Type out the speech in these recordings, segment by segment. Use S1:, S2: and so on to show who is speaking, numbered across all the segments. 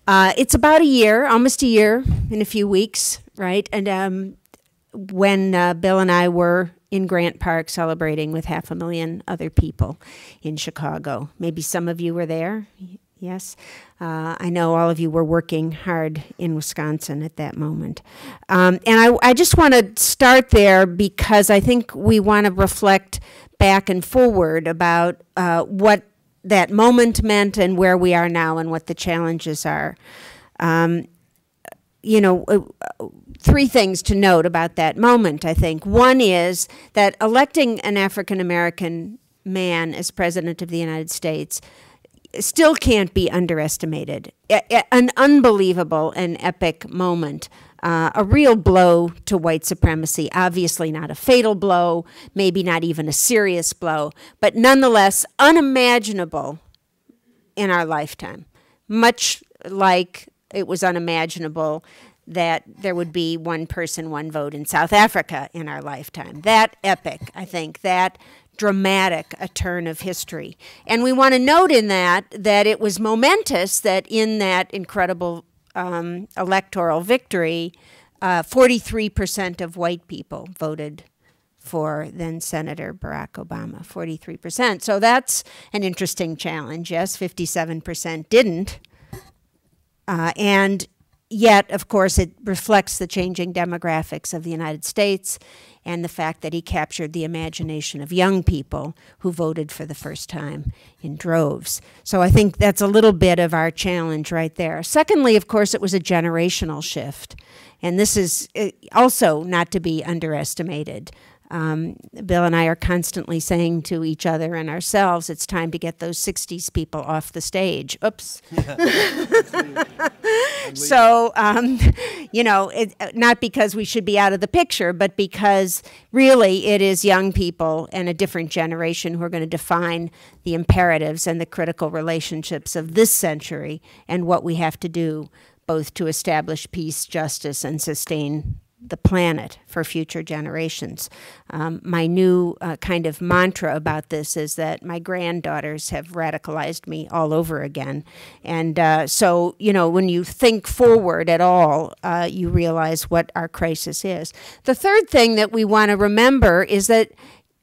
S1: It's about a year, almost a year, in a few weeks, right? And when Bill and I were in Grant Park celebrating with 500,000 other people in Chicago. Maybe some of you were there. Yes. I know all of you were working hard in Wisconsin at that moment. And I just want to start there because I think we want to reflect back and forward about what that moment meant and where we are now and what the challenges are. Three things to note about that moment, I think. One is that electing an African-American man as President of the United States still can't be underestimated. An unbelievable and epic moment. A real blow to white supremacy, obviously not a fatal blow, maybe not even a serious blow, but nonetheless unimaginable in our lifetime. Much like it was unimaginable that there would be one person, one vote in South Africa in our lifetime. That epic, I think, that dramatic a turn of history. And we want to note in that it was momentous that in that incredible electoral victory, 43% of white people voted for then Senator Barack Obama, 43%. So that's an interesting challenge. Yes, 57% didn't. And yet, of course, it reflects the changing demographics of the United States and the fact that he captured the imagination of young people who voted for the first time in droves. So I think that's a little bit of our challenge right there. Secondly, of course, it was a generational shift. And this is also not to be underestimated. Bill and I are constantly saying to each other and ourselves, it's time to get those 60s people off the stage. Oops. So, not because we should be out of the picture, but because really it is young people and a different generation who are going to define the imperatives and the critical relationships of this century and what we have to do both to establish peace, justice, and sustain the planet for future generations. My new kind of mantra about this is that my granddaughters have radicalized me all over again. And so, when you think forward at all, you realize what our crisis is. The third thing that we want to remember is that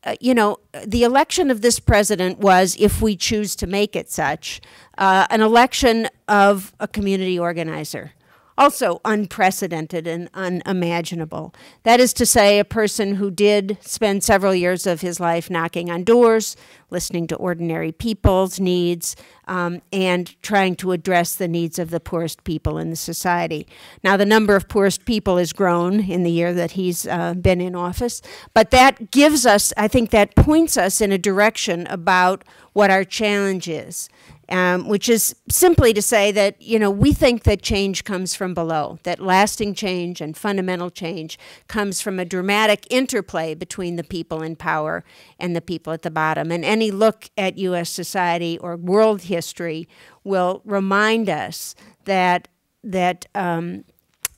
S1: the election of this president was, if we choose to make it such, an election of a community organizer. Also unprecedented and unimaginable. That is to say, a person who did spend several years of his life knocking on doors, listening to ordinary people's needs, and trying to address the needs of the poorest people in the society. Now, the number of poorest people has grown in the year that he's been in office, but that gives us, I think that points us in a direction about what our challenge is. Which is simply to say that, we think that change comes from below, that lasting change and fundamental change comes from a dramatic interplay between the people in power and the people at the bottom. And any look at U.S. society or world history will remind us that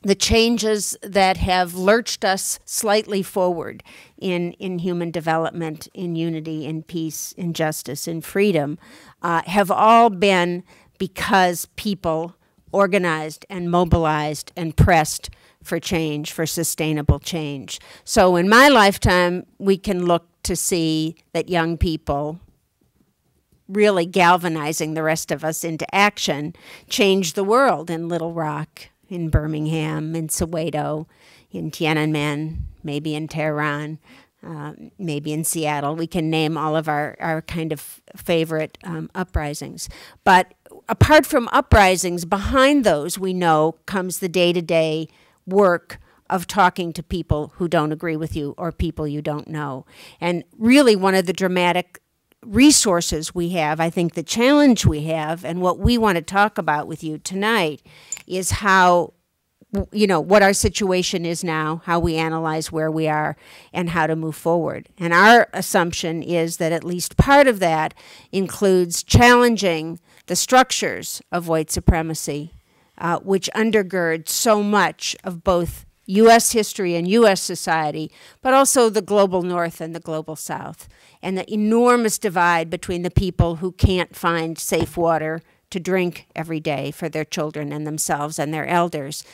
S1: the changes that have lurched us slightly forward in human development, in unity, in peace, in justice, in freedom, have all been because people organized and mobilized and pressed for change, for sustainable change. So in my lifetime, we can look to see that young people really galvanizing the rest of us into action changed the world in Little Rock, in Birmingham, in Soweto, in Tiananmen, maybe in Tehran, maybe in Seattle. We can name all of our kind of favorite uprisings. But apart from uprisings, behind those, we know, comes the day-to-day work of talking to people who don't agree with you or people you don't know. And really one of the dramatic resources we have, I think the challenge we have, and what we want to talk about with you tonight is how, what our situation is now, how we analyze where we are, and how to move forward. And our assumption is that at least part of that includes challenging the structures of white supremacy, which undergird so much of both U.S. history and U.S. society, but also the global North and the global South, and the enormous divide between the people who can't find safe water to drink every day for their children and themselves and their elders,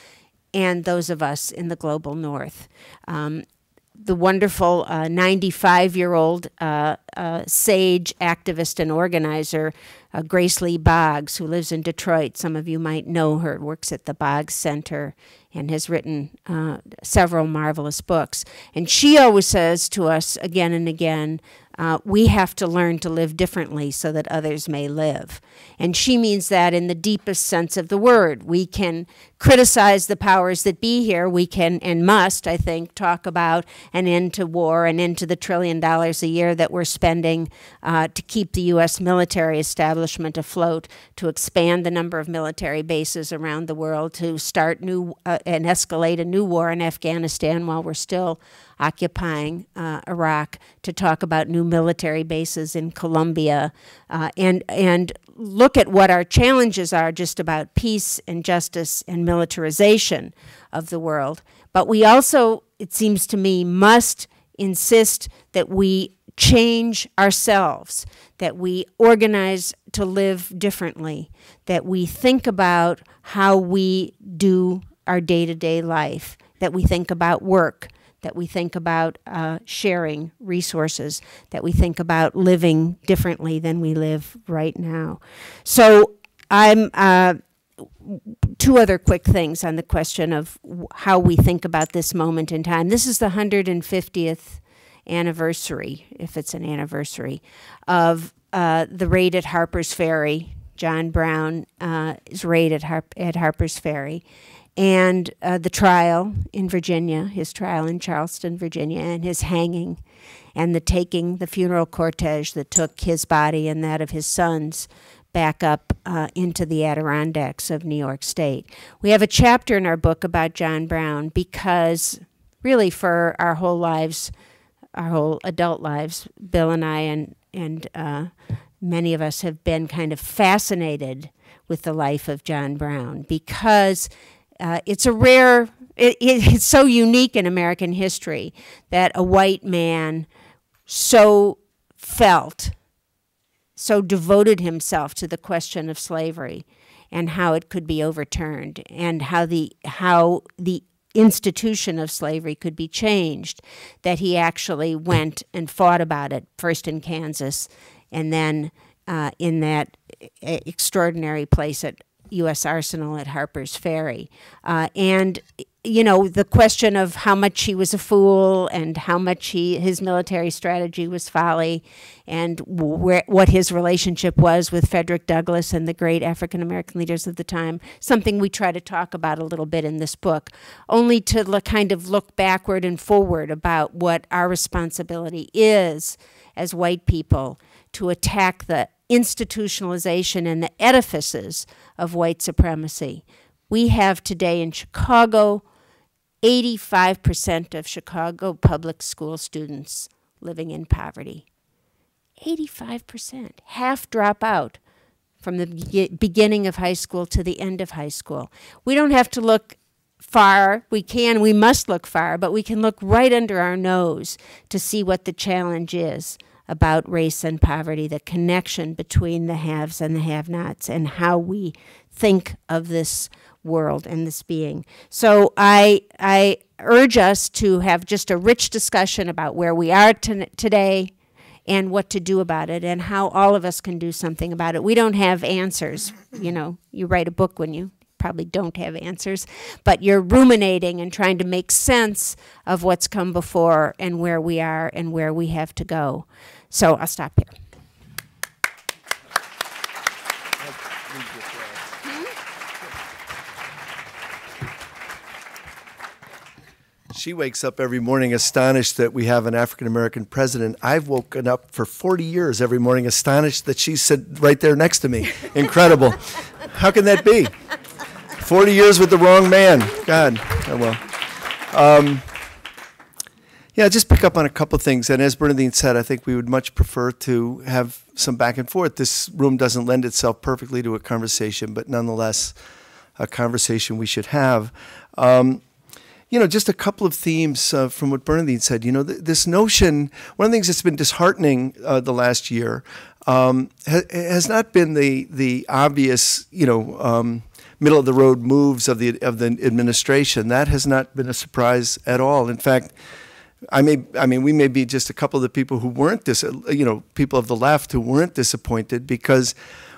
S1: and those of us in the global north. The wonderful 95-year-old sage, activist, and organizer, Grace Lee Boggs, who lives in Detroit. Some of you might know her, works at the Boggs Center and has written several marvelous books. And she always says to us again and again, we have to learn to live differently so that others may live. And she means that in the deepest sense of the word. We can criticize the powers that be here. We can and must, I think, talk about an end to war, an end to the $1 trillion a year that we're spending to keep the U.S. military establishment afloat, to expand the number of military bases around the world, to start new and escalate a new war in Afghanistan while we're still occupying Iraq, to talk about new military bases in Colombia, and look at what our challenges are just about peace and justice and militarization of the world. But we also, it seems to me, must insist that we change ourselves, that we organize to live differently, that we think about how we do our day-to-day life, that we think about work, that we think about sharing resources, that we think about living differently than we live right now. So I'm two other quick things on the question of how we think about this moment in time. This is the 150th anniversary, if it's an anniversary, of the raid at Harper's Ferry. John Brown's raid at Harper's Ferry. And the trial in Virginia, his trial in Charleston, Virginia, and his hanging, and the funeral cortege that took his body and that of his sons back up into the Adirondacks of New York State. We have a chapter in our book about John Brown because really for our whole lives, our whole adult lives, Bill and I and many of us have been kind of fascinated with the life of John Brown because it's a rare, it's so unique in American history that a white man so felt, so devoted himself to the question of slavery and how it could be overturned and how the institution of slavery could be changed, that he actually went and fought about it, first in Kansas and then in that extraordinary place at U.S. Arsenal at Harper's Ferry. And, you know, the question of how much he was a fool and how much his military strategy was folly and what his relationship was with Frederick Douglass and the great African-American leaders of the time, something we try to talk about a little bit in this book, only to kind of look backward and forward about what our responsibility is as white people to attack the institutionalization and the edifices of white supremacy. We have today in Chicago 85% of Chicago public school students living in poverty. 85%. Half drop out from the beginning of high school to the end of high school. We don't have to look far. We must look far, but we can look right under our nose to see what the challenge is about race and poverty, the connection between the haves and the have-nots, and how we think of this world and this being. So I urge us to have just a rich discussion about where we are today and what to do about it and how all of us can do something about it. We don't have answers. You know, you write a book when you probably don't have answers, but you're ruminating and trying to make sense of what's come before and where we are and where we have to go. So I'll stop here.
S2: She wakes up every morning astonished that we have an African-American president. I've woken up for 40 years every morning astonished that she's sit right there next to me. Incredible. How can that be? 40 years with the wrong man. God. Oh, well. Yeah, just pick up on a couple of things. And as Bernardine said, I think we would much prefer to have some back and forth. This room doesn't lend itself perfectly to a conversation, but nonetheless, a conversation we should have. just a couple of themes from what Bernardine said. This notion, one of the things that's been disheartening the last year has not been the obvious, middle of the road moves of the administration. That has not been a surprise at all. In fact, we may be just a couple of the people who weren't people of the left who weren't disappointed, because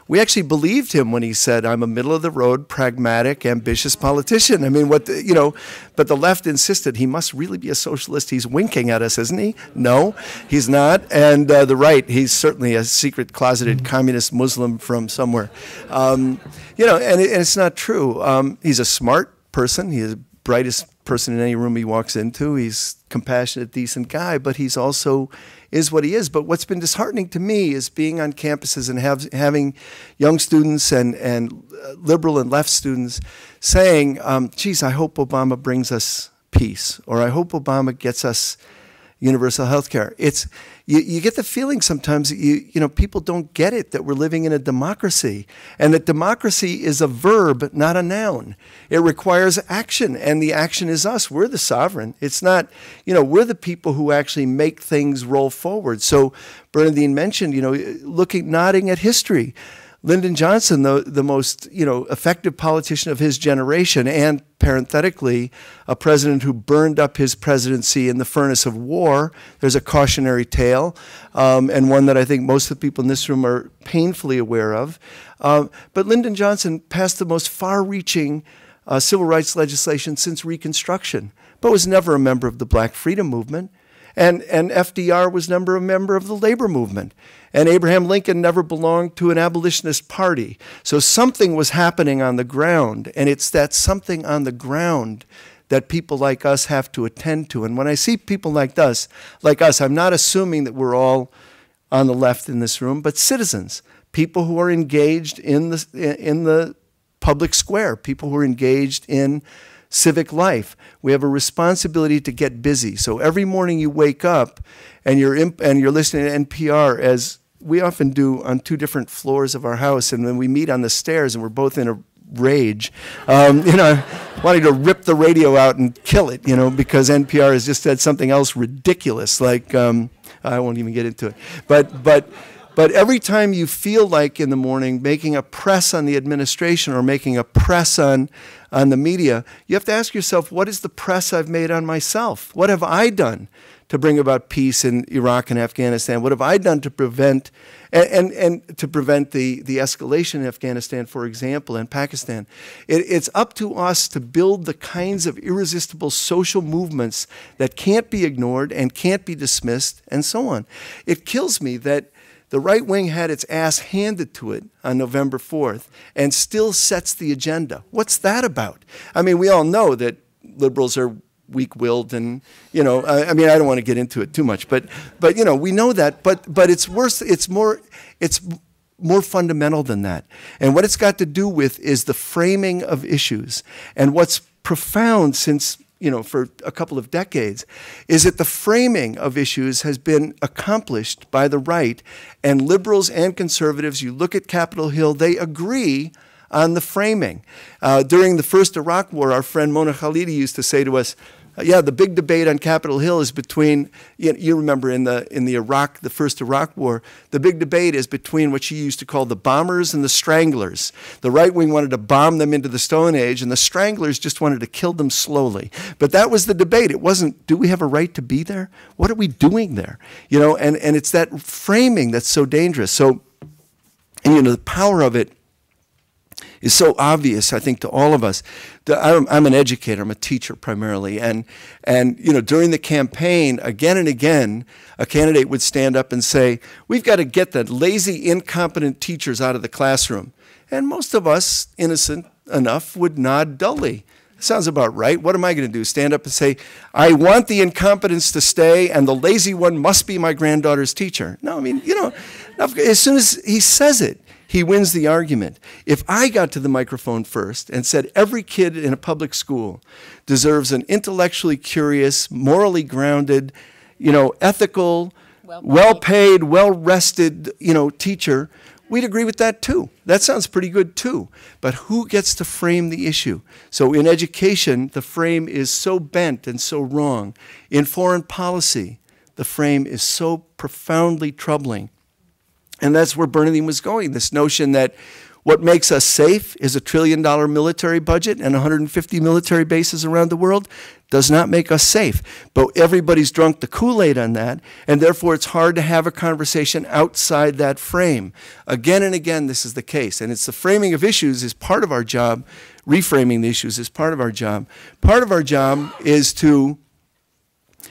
S2: we actually believed him when he said, "I'm a middle of the road, pragmatic, ambitious politician." But the left insisted he must really be a socialist. He's winking at us, isn't he? No, he's not. And the right, he's certainly a secret closeted communist Muslim from somewhere. And it's not true. He's a smart person. He's the brightest person in any room he walks into. He's compassionate, decent guy, but he's also is what he is. But what's been disheartening to me is being on campuses and having young students and liberal and left students saying, geez, I hope Obama brings us peace, or I hope Obama gets us universal health care. You get the feeling sometimes that people don't get it, that we're living in a democracy, and that democracy is a verb, not a noun. It requires action, and the action is us. We're the sovereign. It's not, we're the people who actually make things roll forward. So Bernardine mentioned, nodding at history. Lyndon Johnson, the most effective politician of his generation, and parenthetically, a president who burned up his presidency in the furnace of war. There's a cautionary tale, and one that I think most of the people in this room are painfully aware of. But Lyndon Johnson passed the most far-reaching civil rights legislation since Reconstruction, but was never a member of the Black Freedom Movement. And FDR was never a member of the labor movement. And Abraham Lincoln never belonged to an abolitionist party. So something was happening on the ground, and it's that something on the ground that people like us have to attend to. And when I see people like us, I'm not assuming that we're all on the left in this room, but citizens, people who are engaged in the public square, people who are engaged in civic life. We have a responsibility to get busy. So every morning you wake up and you're listening to NPR, as we often do on two different floors of our house, and then we meet on the stairs and we're both in a rage, wanting to rip the radio out and kill it, because NPR has just said something else ridiculous, like, I won't even get into it. But every time you feel like in the morning making a press on the administration or making a press on the media, you have to ask yourself, what is the press I've made on myself? What have I done to bring about peace in Iraq and Afghanistan? What have I done to prevent and to prevent the escalation in Afghanistan, for example, and Pakistan? It's up to us to build the kinds of irresistible social movements that can't be ignored and can't be dismissed, and so on. It kills me that the right wing had its ass handed to it on November 4th and still sets the agenda. What's that about? We all know that liberals are weak-willed, and I don't want to get into it too much, but we know that. But it's worse. It's more fundamental than that. And what it's got to do with is the framing of issues. And what's profound since for a couple of decades, is that the framing of issues has been accomplished by the right, and liberals and conservatives, you look at Capitol Hill, they agree on the framing. During the first Iraq War, our friend Mona Khalidi used to say to us, yeah, the big debate on Capitol Hill is between, you remember in the first Iraq War, the big debate is between what she used to call the bombers and the stranglers. The right wing wanted to bomb them into the Stone Age, and the stranglers just wanted to kill them slowly. But that was the debate. It wasn't, do we have a right to be there? What are we doing there? And it's that framing that's so dangerous. So, and the power of it is so obvious, I think, to all of us. I'm an educator, I'm a teacher primarily, and during the campaign, again and again, a candidate would stand up and say, we've got to get the lazy, incompetent teachers out of the classroom. And most of us, innocent enough, would nod dully. Sounds about right. What am I going to do? Stand up and say, I want the incompetence to stay, and the lazy one must be my granddaughter's teacher. No, as soon as he says it, he wins the argument. If I got to the microphone first and said every kid in a public school deserves an intellectually curious, morally grounded, ethical, well-paid, well-rested, teacher, we'd agree with that too. That sounds pretty good too. But who gets to frame the issue? So in education, the frame is so bent and so wrong. In foreign policy, the frame is so profoundly troubling. And that's where Bernardine was going, this notion that what makes us safe is $1 trillion military budget and 150 military bases around the world does not make us safe. But everybody's drunk the Kool-Aid on that, and therefore it's hard to have a conversation outside that frame. Again and again, this is the case. And it's the framing of issues is part of our job. Reframing the issues is part of our job. Part of our job is to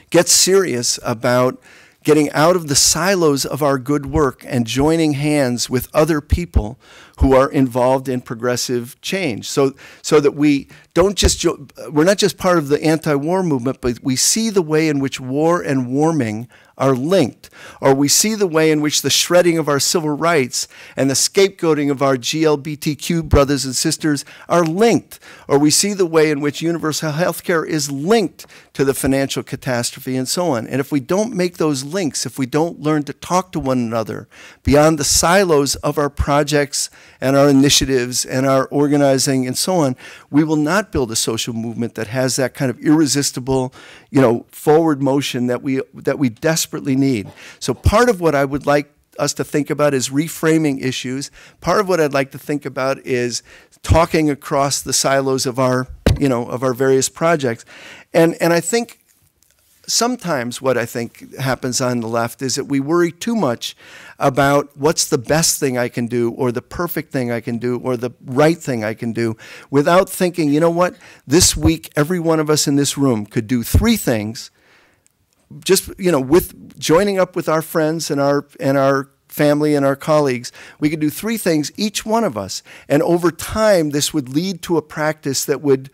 S2: get serious about getting out of the silos of our good work and joining hands with other people who are involved in progressive change, so that we don't just we're not just part of the anti-war movement, but we see the way in which war and warming are linked, or we see the way in which the shredding of our civil rights and the scapegoating of our GLBTQ brothers and sisters are linked, or we see the way in which universal health care is linked to the financial catastrophe and so on. And if we don't make those links, if we don't learn to talk to one another beyond the silos of our projects and our initiatives and our organizing and so on, we will not build a social movement that has that kind of irresistible, forward motion that we desperately need. So part of what I would like us to think about is reframing issues. Part of what I'd like to think about is talking across the silos of our, of our various projects. And I think sometimes what I think happens on the left is that we worry too much about what's the best thing I can do or the perfect thing I can do or the right thing I can do without thinking, you know what, this week every one of us in this room could do 3 things just, with joining up with our friends and our family and our colleagues. We could do 3 things, each one of us. And over time, this would lead to a practice that would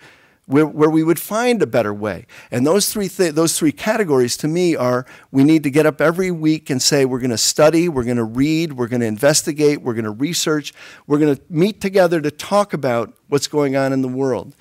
S2: where we would find a better way. And those three categories to me are, we need to get up every week and say we're going to study, we're going to read, we're going to investigate, we're going to research, we're going to meet together to talk about what's going on in the world.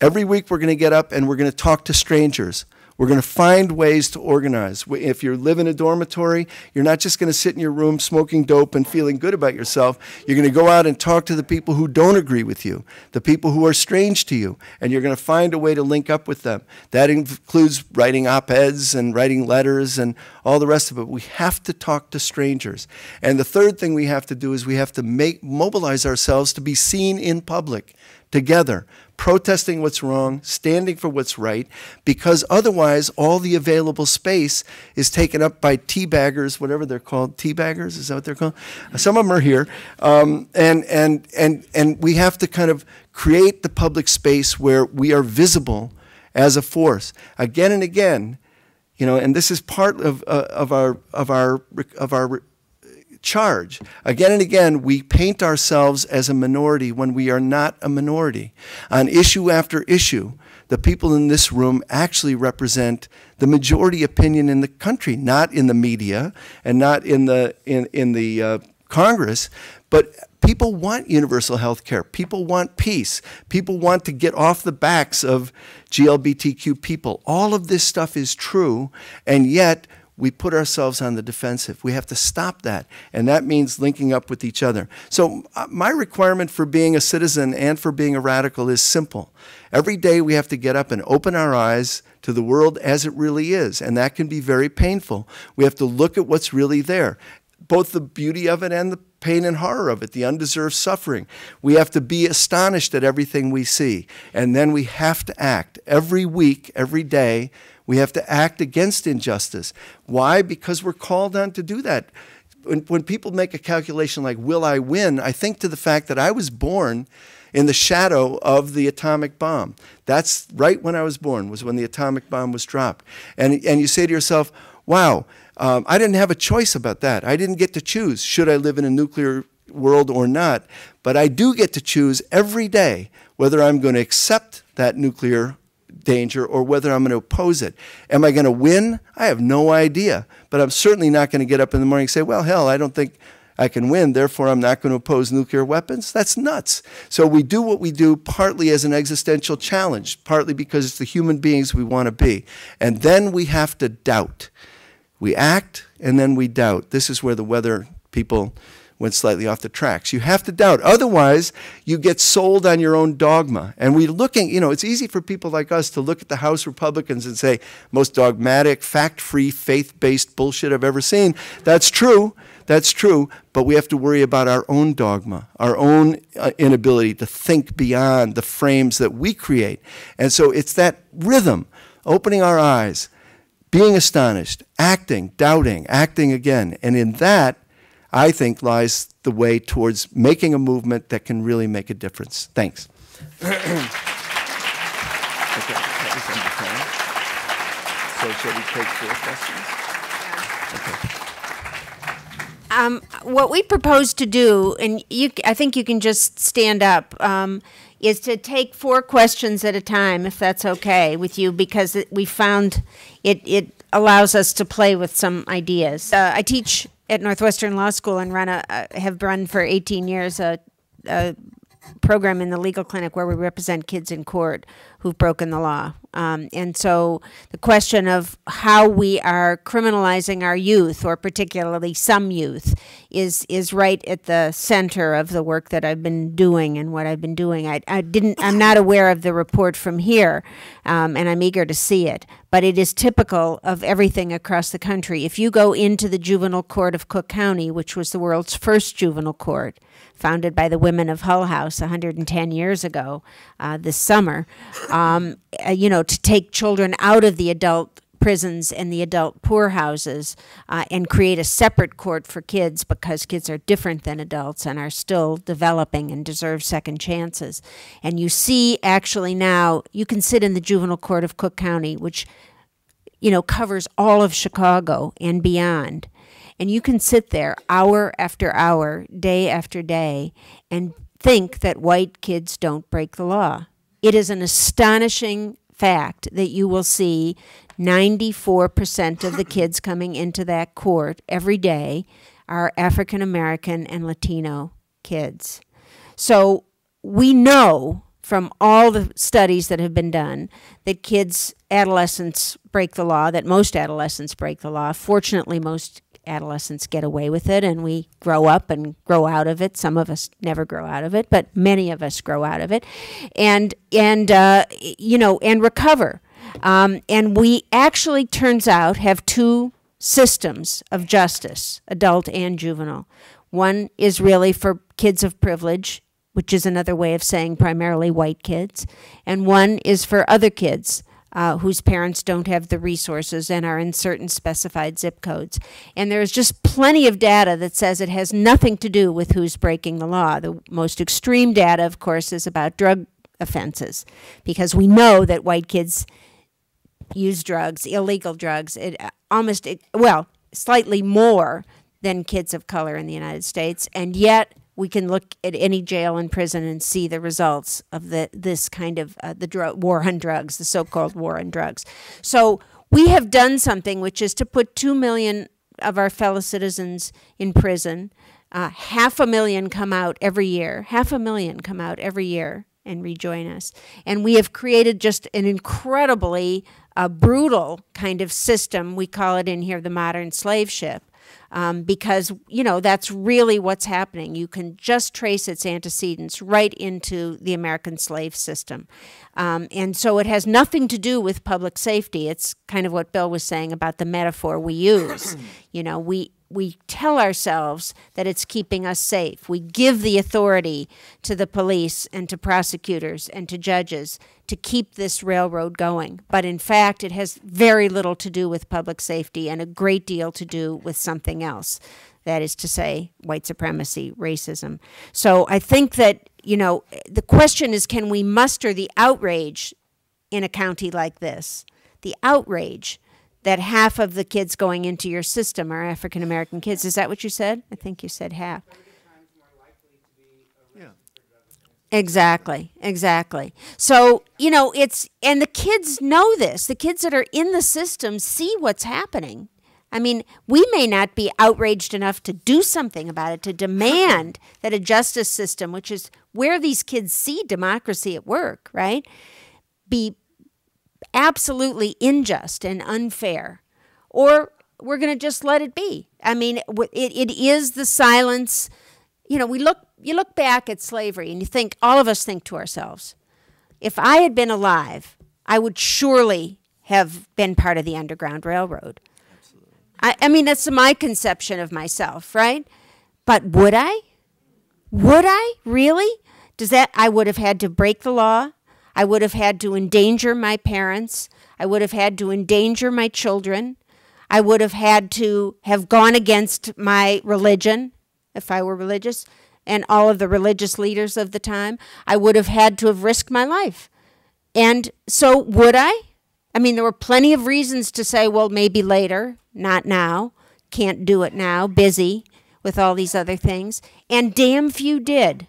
S2: Every week we're going to get up and we're going to talk to strangers. We're going to find ways to organize. If you live in a dormitory, you're not just going to sit in your room smoking dope and feeling good about yourself. You're going to go out and talk to the people who don't agree with you, the people who are strange to you, and you're going to find a way to link up with them. That includes writing op-eds and writing letters and all the rest of it. We have to talk to strangers. And the third thing we have to do is we have to mobilize ourselves to be seen in public together, protesting what's wrong, standing for what's right, because otherwise all the available space is taken up by teabaggers, whatever they're called. Teabaggers, is that what they're called? Some of them are here. And we have to kind of create the public space where we are visible as a force. Again and again, and this is part of our charge. Again and again, we paint ourselves as a minority when we are not a minority. On issue after issue, the people in this room actually represent the majority opinion in the country, not in the media and not in the Congress, but people want universal health care. People want peace. People want to get off the backs of GLBTQ people. All of this stuff is true, and yet we put ourselves on the defensive. We have to stop that, and that means linking up with each other. So my requirement for being a citizen and for being a radical is simple. Every day we have to get up and open our eyes to the world as it really is, and that can be very painful. We have to look at what's really there, both the beauty of it and the pain and horror of it, the undeserved suffering. We have to be astonished at everything we see, and then we have to act. Every week, every day, we have to act against injustice. Why? Because we're called on to do that. When people make a calculation like, will I win? I think to the fact that I was born in the shadow of the atomic bomb. That's right when I was born, was when the atomic bomb was dropped. And you say to yourself, wow, I didn't have a choice about that. I didn't get to choose, should I live in a nuclear world or not? But I do get to choose every day whether I'm going to accept that nuclear danger or whether I'm going to oppose it. Am I going to win? I have no idea. But I'm certainly not going to get up in the morning and say, well, hell, I don't think I can win, therefore I'm not going to oppose nuclear weapons. That's nuts. So we do what we do partly as an existential challenge, partly because it's the human beings we want to be. And then we have to doubt. We act and then we doubt. This is where the weather people went slightly off the tracks. You have to doubt. Otherwise, you get sold on your own dogma. And we're looking, you know, it's easy for people like us to look at the House Republicans and say, most dogmatic, fact-free, faith-based bullshit I've ever seen. That's true. That's true. But we have to worry about our own dogma, our own inability to think beyond the frames that we create. And so it's that rhythm, opening our eyes, being astonished, acting, doubting, acting again. And in that, I think, lies the way towards making a movement that can really make a difference. Thanks. Okay, that was under 10. So shall we take 4 questions? Okay.
S1: What we propose to do, and I think you can just stand up, is to take 4 questions at a time, if that's okay with you, because we found it allows us to play with some ideas. I teach at Northwestern Law School and have run for 18 years a program in the legal clinic where we represent kids in court who've broken the law. And so the question of how we are criminalizing our youth, or particularly some youth, is right at the center of the work that I've been doing and what I've been doing. I'm not aware of the report from here, and I'm eager to see it. But it is typical of everything across the country. If you go into the juvenile court of Cook County, which was the world's first juvenile court, founded by the women of Hull House 110 years ago this summer, you know, to take children out of the adult prisons and the adult poorhouses and create a separate court for kids, because kids are different than adults and are still developing and deserve second chances. And you see, actually now, you can sit in the juvenile court of Cook County, which, you know, covers all of Chicago and beyond. And you can sit there hour after hour, day after day, and think that white kids don't break the law. It is an astonishing fact that you will see 94% of the kids coming into that court every day are African American and Latino kids. So we know from all the studies that have been done that adolescents break the law, that most adolescents break the law. Fortunately, most adolescents get away with it, and we grow up and grow out of it. Some of us never grow out of it, but many of us grow out of it, and you know, and recover. And we actually, turns out, have 2 systems of justice, adult and juvenile. One is really for kids of privilege, which is another way of saying primarily white kids, and one is for other kids whose parents don't have the resources and are in certain specified zip codes. And there's just plenty of data that says it has nothing to do with who's breaking the law. The most extreme data, of course, is about drug offenses, because we know that white kids use drugs, illegal drugs, well, slightly more than kids of color in the United States, and yet we can look at any jail and prison and see the results of this kind of war on drugs, the so-called war on drugs. So we have done something, which is to put 2 million of our fellow citizens in prison. 500,000 come out every year. 500,000 come out every year and rejoin us. And we have created just an incredibly brutal kind of system. We call it in here the modern slave ship. Because, you know, that's really what's happening. You can just trace its antecedents right into the American slave system. And so it has nothing to do with public safety. It's kind of what Bill was saying about the metaphor we use. You know, we tell ourselves that it's keeping us safe. We give the authority to the police and to prosecutors and to judges to keep this railroad going. But in fact, it has very little to do with public safety and a great deal to do with something else. That is to say, white supremacy, racism. So I think that, you know, the question is, can we muster the outrage in a county like this? The outrage that half of the kids going into your system are African American kids. Is that what you said? I think you said half. Exactly, exactly. So, you know, and the kids know this. The kids that are in the system see what's happening. I mean, we may not be outraged enough to do something about it, to demand that a justice system, which is where these kids see democracy at work, right, be absolutely unjust and unfair, or we're going to just let it be. I mean, it is the silence you know, you look back at slavery and you think, all of us think to ourselves, if I had been alive, I would surely have been part of the Underground Railroad. I mean, that's my conception of myself, right? But would I? Would I? Really? I would have had to break the law. I would have had to endanger my parents. I would have had to endanger my children. I would have had to have gone against my religion, if I were religious, and all of the religious leaders of the time. I would have had to have risked my life. And so would I? I mean, there were plenty of reasons to say, well, maybe later, not now, can't do it now, busy with all these other things. And damn few did.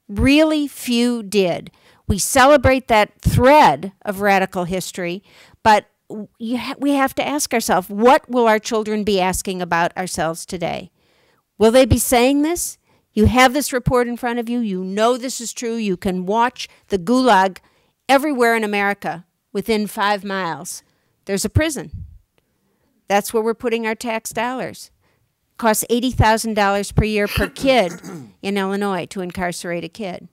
S1: Really few did. We celebrate that thread of radical history, but we have to ask ourselves, what will our children be asking about ourselves today? Will they be saying this? You have this report in front of you. You know this is true. You can watch the Gulag everywhere in America within 5 miles. There's a prison. That's where we're putting our tax dollars. It costs $80,000 per year per kid in Illinois to incarcerate a kid.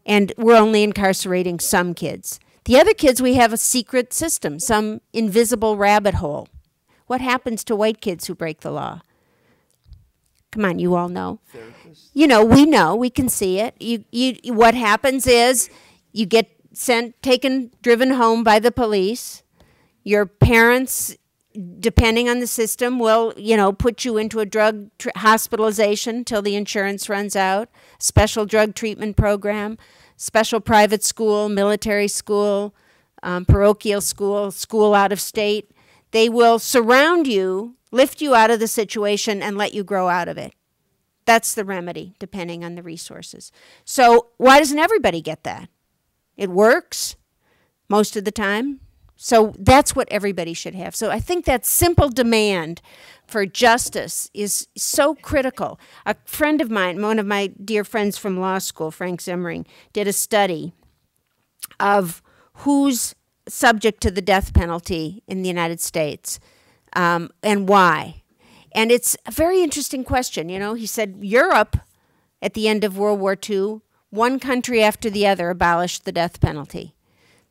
S1: And we're only incarcerating some kids. The other kids, we have a secret system, some invisible rabbit hole. What happens to white kids who break the law? Come on, you all know. Therapists. You know, we can see it. What happens is you get driven home by the police. Your parents, depending on the system, will, put you into a drug hospitalization till the insurance runs out, special drug treatment program, special private school, military school, parochial school, school out of state. They will surround you, lift you out of the situation, and let you grow out of it. That's the remedy, depending on the resources. So why doesn't everybody get that? It works most of the time. So that's what everybody should have. So I think that simple demand for justice is so critical. A friend of mine, one of my dear friends from law school, Frank Zimmering, did a study of who's subject to the death penalty in the United States and why. And it's a very interesting question. He said Europe, at the end of World War II, one country after the other abolished the death penalty.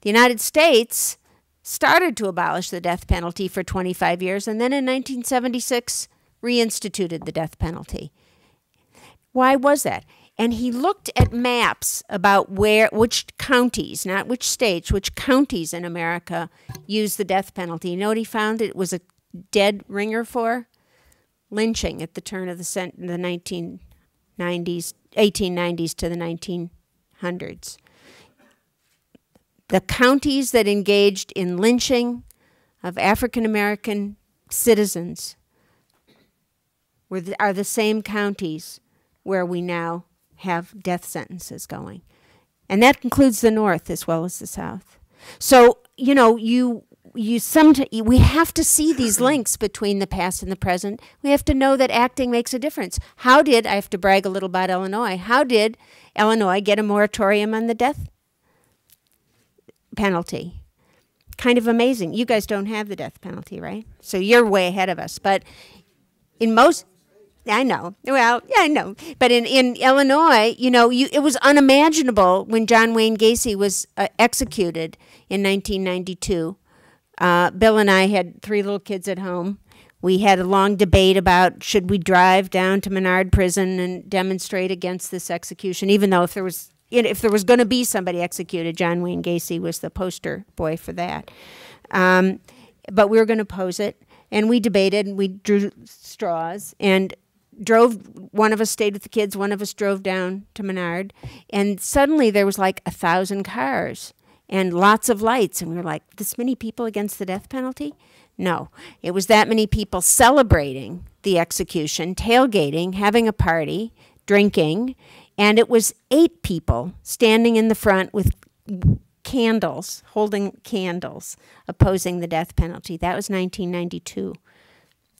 S1: The United States started to abolish the death penalty for 25 years, and then in 1976 reinstituted the death penalty. Why was that? And he looked at maps about which counties, not which states, which counties in America use the death penalty. You know what he found it was a dead ringer for? Lynching at the turn of the 1890s to the 1900s. The counties that engaged in lynching of African American citizens are the same counties where we now have death sentences going. And that includes the North as well as the South. So, we have to see these links between the past and the present. We have to know that acting makes a difference. I have to brag a little about Illinois. How did Illinois get a moratorium on the death penalty? Kind of amazing. You guys don't have the death penalty, right? So you're way ahead of us. But in most, I know. Well, yeah, I know. But in Illinois, it was unimaginable when John Wayne Gacy was executed in 1992. Bill and I had 3 little kids at home. We had a long debate about should we drive down to Menard Prison and demonstrate against this execution, even though if there was going to be somebody executed, John Wayne Gacy was the poster boy for that. But we were going to oppose it, and we debated, and we drew straws, and one of us stayed with the kids, one of us drove down to Menard, and suddenly there was like 1,000 cars and lots of lights, and we were like, this many people against the death penalty? No, it was that many people celebrating the execution, tailgating, having a party, drinking, and it was 8 people standing in the front with candles, holding candles, opposing the death penalty. That was 1992.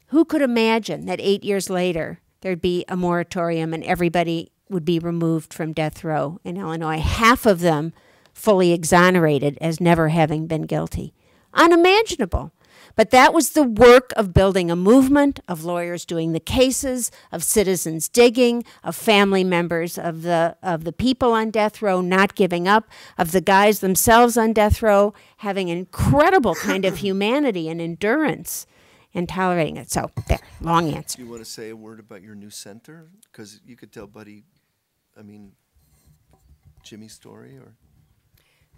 S1: Who could imagine that 8 years later there'd be a moratorium and everybody would be removed from death row in Illinois, half of them fully exonerated as never having been guilty? Unimaginable. But that was the work of building a movement, of lawyers doing the cases, of citizens digging, of family members of the people on death row not giving up, of the guys themselves on death row having an incredible kind of humanity and endurance and tolerating it. So there, long answer.
S2: Do you want to say a word about your new center? Because you could tell Jimmy's story, or?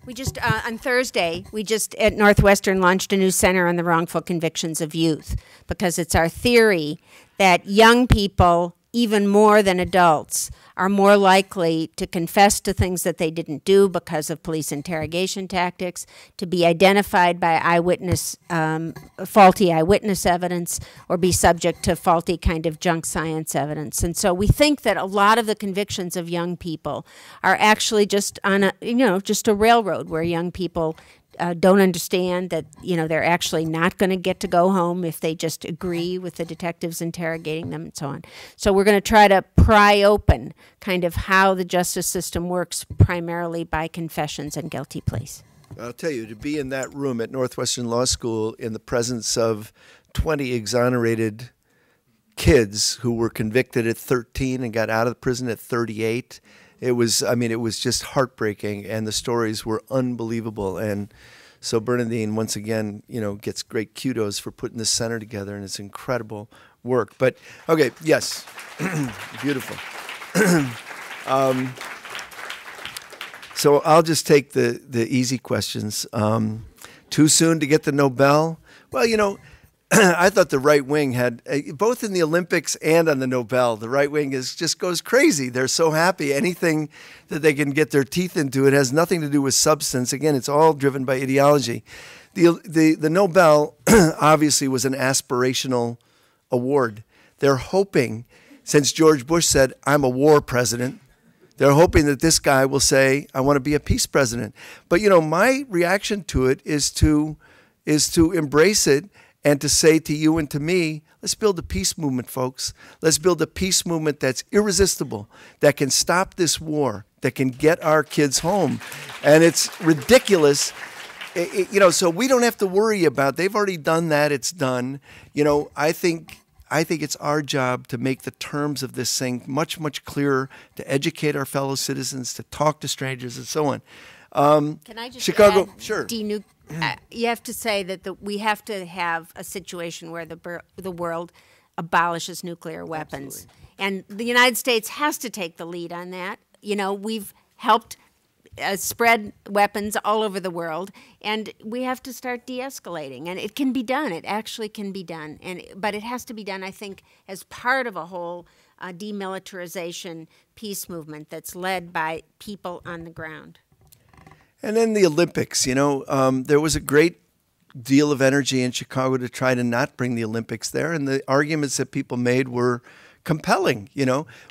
S1: We just, on Thursday, we just at Northwestern launched a new center on the wrongful convictions of youth, because it's our theory that young people, even more than adults, are more likely to confess to things that they didn't do because of police interrogation tactics, to be identified by faulty eyewitness evidence, or be subject to faulty kind of junk science evidence. And so we think that a lot of the convictions of young people are actually just on just a railroad where young people don't understand that, they're actually not going to get to go home if they just agree with the detectives interrogating them and so on. So we're going to try to pry open kind of how the justice system works, primarily by confessions and guilty pleas.
S2: I'll tell you, to be in that room at Northwestern Law School in the presence of 20 exonerated kids who were convicted at 13 and got out of the prison at 38, it was just heartbreaking, and the stories were unbelievable. And so Bernardine, once again, gets great kudos for putting this center together, and it's incredible work. But, okay, yes, beautiful. So I'll just take the easy questions. Too soon to get the Nobel? Well, I thought the right wing had, both in the Olympics and on the Nobel, the right wing just goes crazy. They're so happy. Anything that they can get their teeth into, it has nothing to do with substance. Again, it's all driven by ideology. The Nobel obviously was an aspirational award. They're hoping, since George Bush said, I'm a war president, they're hoping that this guy will say, I want to be a peace president. But, my reaction to it is to embrace it, and to say to you and to me, let's build a peace movement, folks. Let's build a peace movement that's irresistible, that can stop this war, that can get our kids home. And it's ridiculous, so we don't have to worry about, they've already done that, it's done. I think it's our job to make the terms of this thing much, much clearer, to educate our fellow citizens, to talk to strangers, and so on.
S1: Can I just
S2: Chicago,
S1: add,
S2: sure.
S1: You have to say that we have to have a situation where the world abolishes nuclear weapons. Absolutely. And the United States has to take the lead on that. We've helped spread weapons all over the world, and we have to start de-escalating. And it can be done. It actually can be done. But it has to be done, I think, as part of a whole demilitarization peace movement that's led by people on the ground.
S2: And then the Olympics, there was a great deal of energy in Chicago to try to not bring the Olympics there. And the arguments that people made were compelling.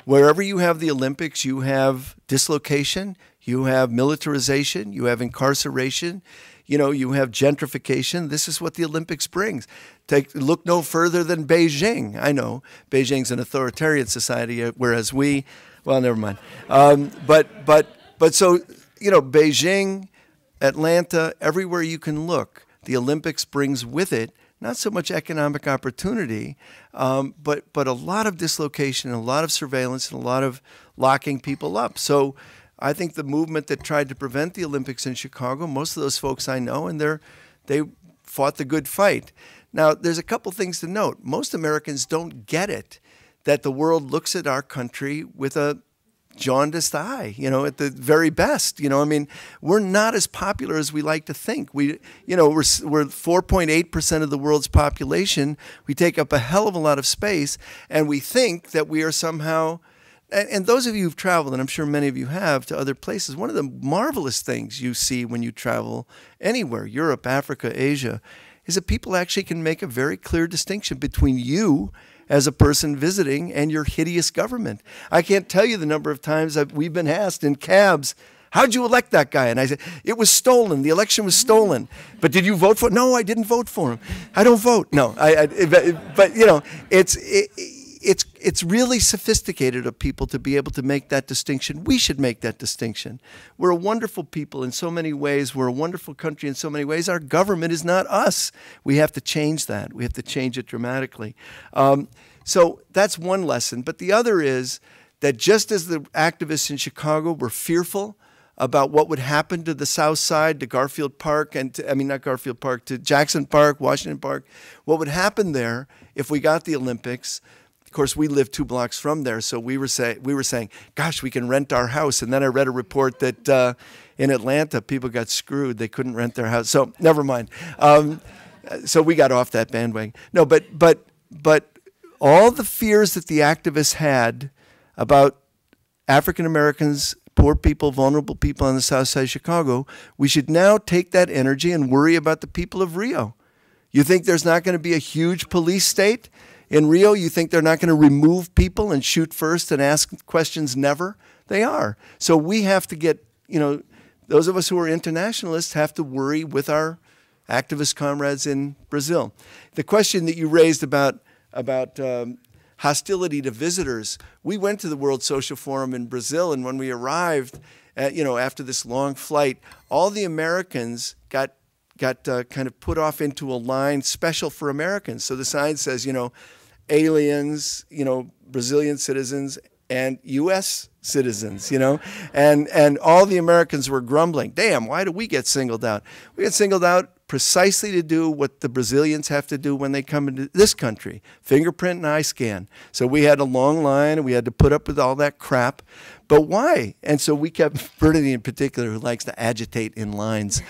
S2: Wherever you have the Olympics, you have dislocation, you have militarization, you have incarceration, you have gentrification. This is what the Olympics brings. Look no further than Beijing. I know Beijing's an authoritarian society, whereas never mind. But so, Beijing, Atlanta, everywhere you can look, the Olympics brings with it not so much economic opportunity, but a lot of dislocation, and a lot of surveillance, and a lot of locking people up. So I think the movement that tried to prevent the Olympics in Chicago, most of those folks I know, and they fought the good fight. Now, there's a couple things to note. Most Americans don't get it, that the world looks at our country with a jaundiced eye, at the very best. We're not as popular as we like to think. We're 4.8% of the world's population. We take up a hell of a lot of space, and we think that we are somehow, and those of you who've traveled, and I'm sure many of you have, to other places, one of the marvelous things you see when you travel anywhere, Europe, Africa, Asia, is that people actually can make a very clear distinction between you as a person visiting and your hideous government. I can't tell you the number of times that we've been asked in cabs, how'd you elect that guy? And I said, it was stolen. The election was stolen. But did you vote for him? No, I didn't vote for him. I don't vote. No, but it's it's really sophisticated of people to be able to make that distinction. We should make that distinction. We're a wonderful people in so many ways. We're a wonderful country in so many ways. Our government is not us. We have to change that. We have to change it dramatically. So that's one lesson. But the other is that just as the activists in Chicago were fearful about what would happen to the South Side, to Garfield Park, and not Garfield Park, to Jackson Park, Washington Park, what would happen there if we got the Olympics. Of course, we live 2 blocks from there, so we were saying, gosh, we can rent our house. And then I read a report that in Atlanta, people got screwed. They couldn't rent their house. So never mind. So we got off that bandwagon. No, but all the fears that the activists had about African Americans, poor people, vulnerable people on the South Side of Chicago, we should now take that energy and worry about the people of Rio. You think there's not going to be a huge police state in Rio? You think they're not going to remove people and shoot first and ask questions never? They are. So we have to get, those of us who are internationalists have to worry with our activist comrades in Brazil. The question that you raised about hostility to visitors. We went to the World Social Forum in Brazil, and when we arrived, after this long flight, all the Americans got kind of put off into a line special for Americans. So the sign says, aliens, Brazilian citizens, and U.S. citizens, and all the Americans were grumbling, damn, why do we get singled out? We get singled out precisely to do what the Brazilians have to do when they come into this country, fingerprint and eye scan. So we had a long line, and we had to put up with all that crap. But why? And so we kept, Bernardine in particular, who likes to agitate in lines,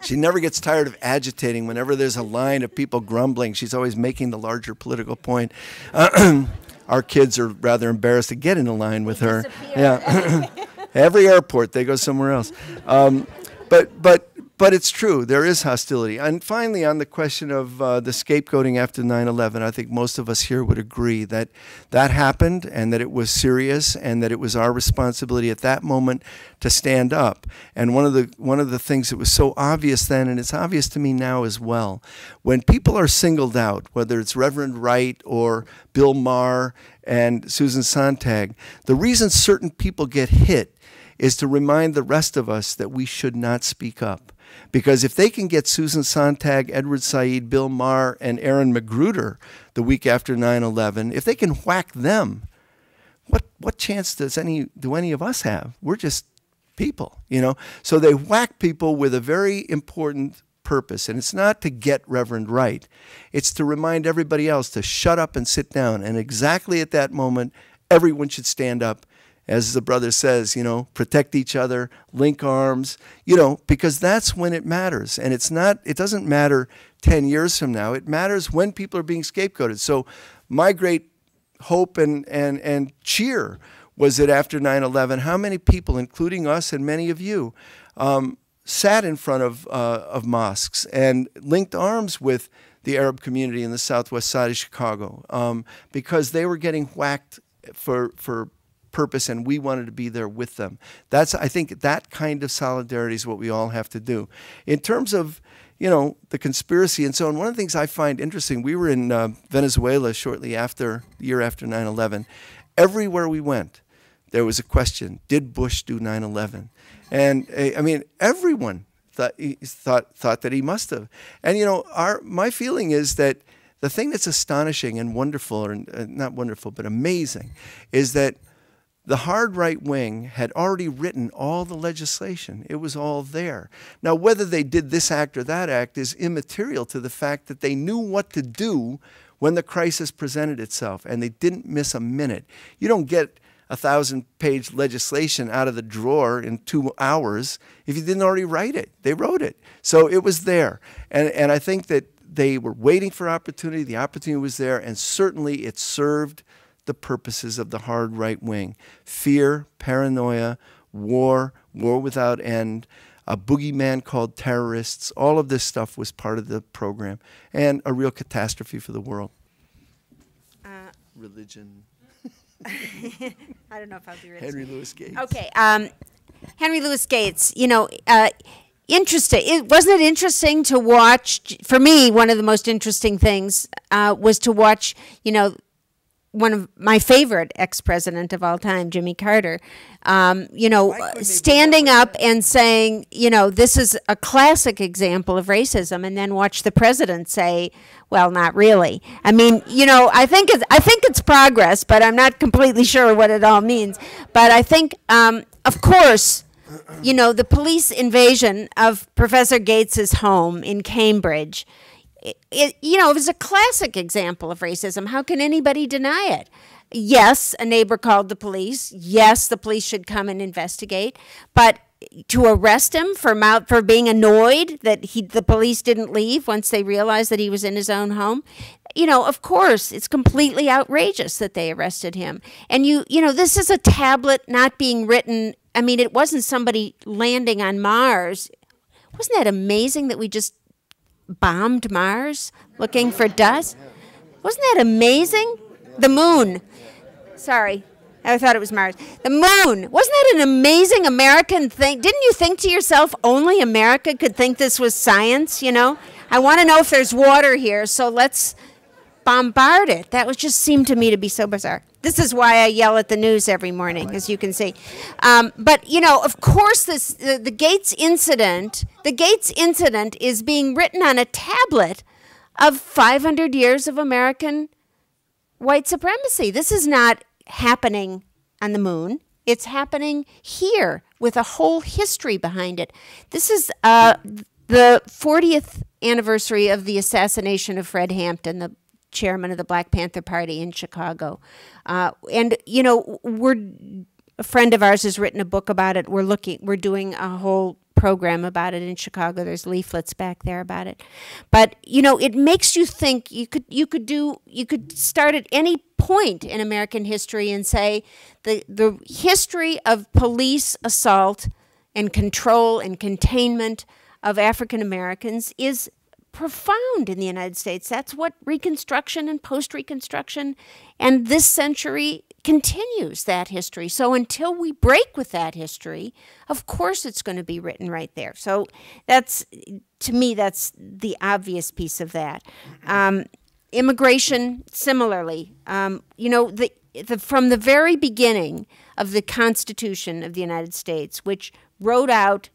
S2: she never gets tired of agitating. Whenever there's a line of people grumbling, she's always making the larger political point. Our kids are rather embarrassed to get in a line with her. Yeah, every airport, they go somewhere else. But it's true, there is hostility. And finally, on the question of the scapegoating after 9/11, I think most of us here would agree that that happened and that it was serious and that it was our responsibility at that moment to stand up. And one of the things that was so obvious then, and it's obvious to me now as well, when people are singled out, whether it's Reverend Wright or Bill Maher and Susan Sontag, the reason certain people get hit is to remind the rest of us that we should not speak up. Because if they can get Susan Sontag, Edward Said, Bill Maher, and Aaron Magruder the week after 9/11, if they can whack them, what chance do any of us have? We're just people, So they whack people with a very important purpose, and it's not to get Reverend Wright. It's to remind everybody else to shut up and sit down. And exactly at that moment, everyone should stand up. As the brother says, protect each other, link arms, because that's when it matters. And it doesn't matter 10 years from now. It matters when people are being scapegoated. So my great hope and cheer was that after 9/11, how many people, including us and many of you, sat in front of mosques and linked arms with the Arab community in the southwest side of Chicago because they were getting whacked for purpose, and we wanted to be there with them. I think that kind of solidarity is what we all have to do. In terms of, the conspiracy and so on, one of the things I find interesting, we were in Venezuela shortly after, the year after 9/11. Everywhere we went, there was a question, did Bush do 9/11? And everyone thought that he must have. And, my feeling is that the thing that's astonishing and wonderful, or not wonderful, but amazing, is that the hard right wing had already written all the legislation. It was all there. Now, whether they did this act or that act is immaterial to the fact that they knew what to do when the crisis presented itself, and they didn't miss a minute. You don't get 1,000-page legislation out of the drawer in 2 hours if you didn't already write it. They wrote it. So it was there. And I think that they were waiting for opportunity. The opportunity was there, and certainly it served the purposes of the hard right wing. Fear, paranoia, war without end, a boogeyman called terrorists, all of this stuff was part of the program, and a real catastrophe for the world. Religion.
S1: I don't know if I'll be ready.
S2: Henry Louis Gates.
S1: Okay, Henry Louis Gates, interesting. Wasn't it interesting to watch, for me, one of the most interesting things was to watch, one of my favorite ex-president of all time, Jimmy Carter, standing up and saying, this is a classic example of racism, and then watch the president say, well, not really. I mean, I think it's progress, but I'm not completely sure what it all means. But I think, of course, the police invasion of Professor Gates's home in Cambridge, it was a classic example of racism. How can anybody deny it? Yes, a neighbor called the police. Yes, the police should come and investigate. But to arrest him for being annoyed that the police didn't leave once they realized that he was in his own home, of course, it's completely outrageous that they arrested him. And this is a tablet not being written. I mean, it wasn't somebody landing on Mars. Wasn't that amazing that we just bombed Mars looking for dust? Wasn't that amazing? The moon. Sorry, I thought it was Mars. The moon. Wasn't that an amazing American thing? Didn't you think to yourself, only America could think this was science, I want to know if there's water here, so let's bombard it. That just seemed to me to be so bizarre. This is why I yell at the news every morning, as you can see. But of course, the Gates incident is being written on a tablet of 500 years of American white supremacy. This is not happening on the moon. It's happening here with a whole history behind it. This is the 40th anniversary of the assassination of Fred Hampton, the chairman of the Black Panther Party in Chicago. And, a friend of ours has written a book about it. We're doing a whole program about it in Chicago. There's leaflets back there about it. But, it makes you think you could start at any point in American history and say the history of police assault and control and containment of African Americans is profound in the United States. That's what Reconstruction and post-Reconstruction and this century continues, that history. So until we break with that history, of course it's going to be written right there. So to me, that's the obvious piece of that. Immigration, similarly, from the very beginning of the Constitution of the United States, which wrote out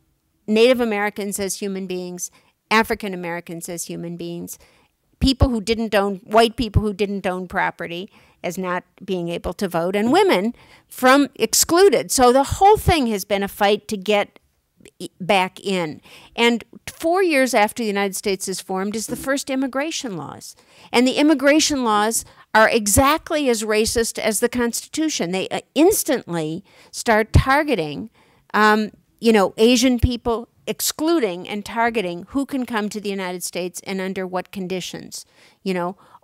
S1: Native Americans as human beings, African Americans as human beings, white people who didn't own property as not being able to vote, and women from excluded. So the whole thing has been a fight to get back in. And 4 years after the United States is formed is the first immigration laws. And the immigration laws are exactly as racist as the Constitution. They instantly start targeting, Asian people, excluding and targeting who can come to the United States and under what conditions.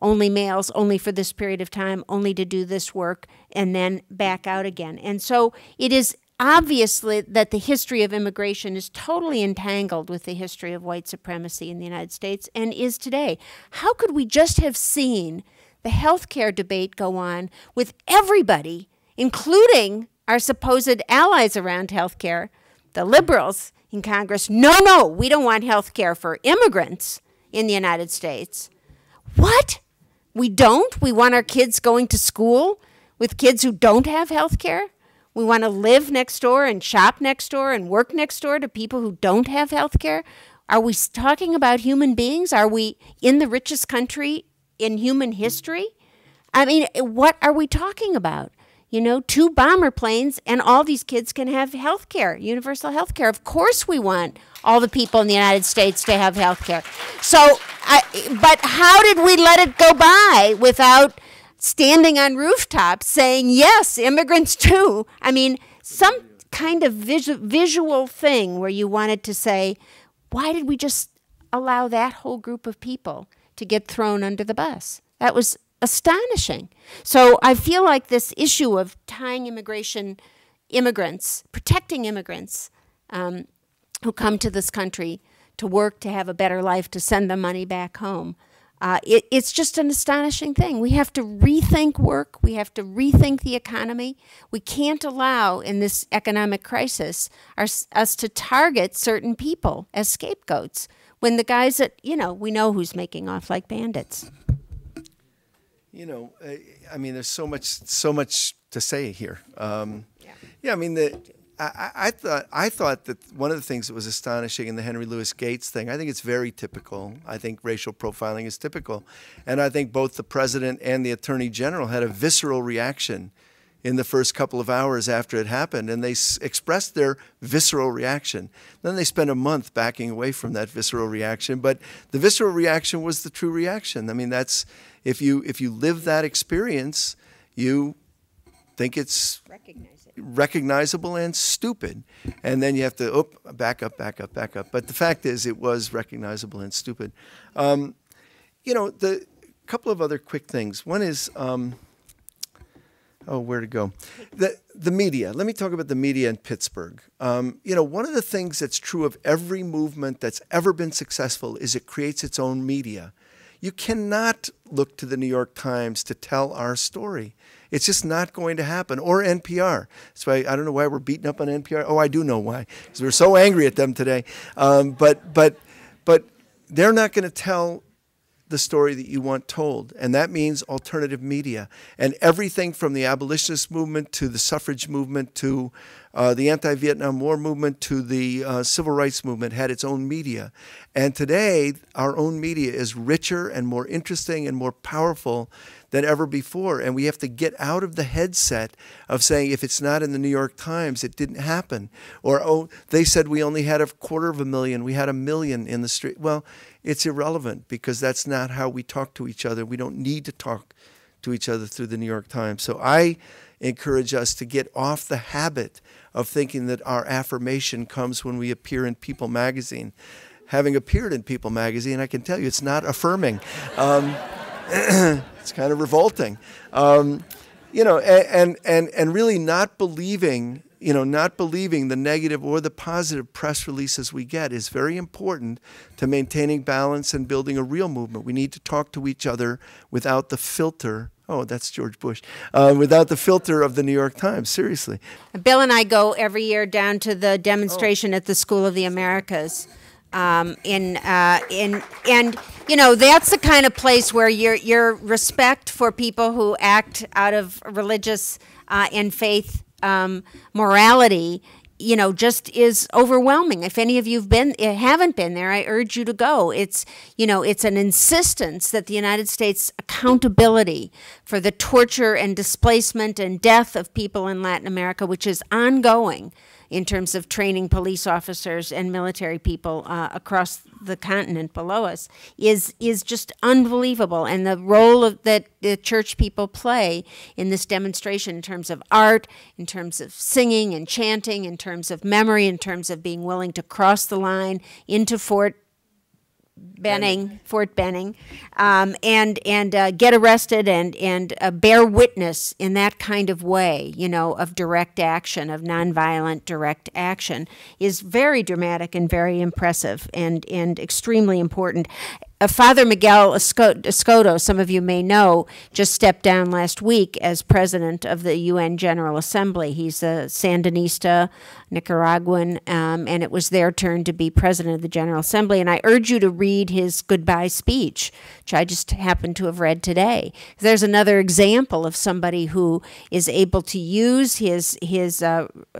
S1: Only males, only for this period of time, only to do this work, and then back out again. And so it is obviously that the history of immigration is totally entangled with the history of white supremacy in the United States and is today. How could we just have seen the health care debate go on with everybody, including our supposed allies around health care, the liberals in Congress? No, we don't want health care for immigrants in the United States. What? We don't? We want our kids going to school with kids who don't have health care? We want to live next door and shop next door and work next door to people who don't have health care? Are we talking about human beings? Are we in the richest country in human history? I mean, what are we talking about? 2 bomber planes and all these kids can have health care, universal health care. Of course we want all the people in the United States to have health care. So, but how did we let it go by without standing on rooftops saying, yes, immigrants too? I mean, some kind of visual thing where you wanted to say, why did we just allow that whole group of people to get thrown under the bus? That was astonishing. So I feel like this issue of tying immigrants, protecting immigrants who come to this country to work, to have a better life, to send them money back home, it's just an astonishing thing. We have to rethink work. We have to rethink the economy. We can't allow in this economic crisis us to target certain people as scapegoats when the guys that, we know who's making off like bandits.
S2: You know, I mean, there's so much to say here. Yeah, I mean, I thought that one of the things that was astonishing in the Henry Louis Gates thing, I think it's very typical. I think racial profiling is typical. And I think both the president and the attorney general had a visceral reaction in the first couple of hours after it happened, and they expressed their visceral reaction. Then they spent a month backing away from that visceral reaction, but the visceral reaction was the true reaction. I mean, that's, if you live that experience, you think it's recognizable and stupid. And then you have to, back up. But the fact is, it was recognizable and stupid. You know, the couple of other quick things. One is, where to go? The media. Let me talk about the media in Pittsburgh. You know, one of the things that's true of every movement that's ever been successful is it creates its own media. You cannot look to the New York Times to tell our story. It's just not going to happen. Or NPR. That's why I don't know why we're beating up on NPR. Oh, I do know why. Because we're so angry at them today. But they're not going to tell the story that you want told, and that means alternative media. And everything from the abolitionist movement to the suffrage movement to the anti-Vietnam War movement to the civil rights movement had its own media. And today, our own media is richer and more interesting and more powerful than ever before. And we have to get out of the headset of saying, if it's not in the New York Times, it didn't happen. Or, oh, they said we only had 250,000. We had 1 million in the street. Well, it's irrelevant because that's not how we talk to each other. We don't need to talk to each other through the New York Times. So I encourage us to get off the habit of thinking that our affirmation comes when we appear in People magazine. Having appeared in People magazine, I can tell you it's not affirming. It's kind of revolting. You know, and really not believing, not believing the negative or the positive press releases we get is very important to maintaining balance and building a real movement. We need to talk to each other without the filter. Oh, that's George Bush. Without the filter of the New York Times, seriously.
S1: Bill and I go every year down to the demonstration at the School of the Americas. And you know, that's the kind of place where your respect for people who act out of religious and faith morality, just is overwhelming. If any of you haven't been there, I urge you to go. It's an insistence that the United States accountability for the torture and displacement and death of people in Latin America, which is ongoing in terms of training police officers and military people across the continent below us, is just unbelievable. And the role that the church people play in this demonstration in terms of art, in terms of singing and chanting, in terms of memory, in terms of being willing to cross the line into Fort Benning, and get arrested and bear witness in that kind of way, of direct action, of nonviolent direct action, is very dramatic and very impressive and extremely important. Father Miguel Escoto, some of you may know, just stepped down last week as president of the UN General Assembly. He's a Sandinista, Nicaraguan, and it was their turn to be president of the General Assembly. And I urge you to read his goodbye speech, which I just happened to have read today. There's another example of somebody who is able to use his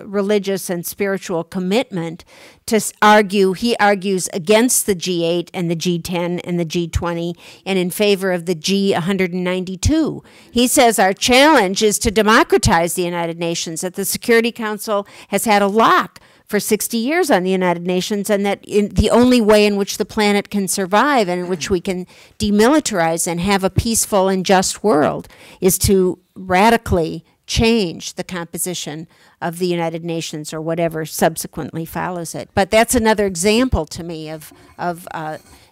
S1: religious and spiritual commitment to argue. He argues against the G8 and the G10 and the G20 and in favor of the G192. He says our challenge is to democratize the United Nations, that the Security Council has had a lock for 60 years on the United Nations, and that the only way in which the planet can survive and in which we can demilitarize and have a peaceful and just world is to radically change the composition of the United Nations or whatever subsequently follows it. But that's another example to me of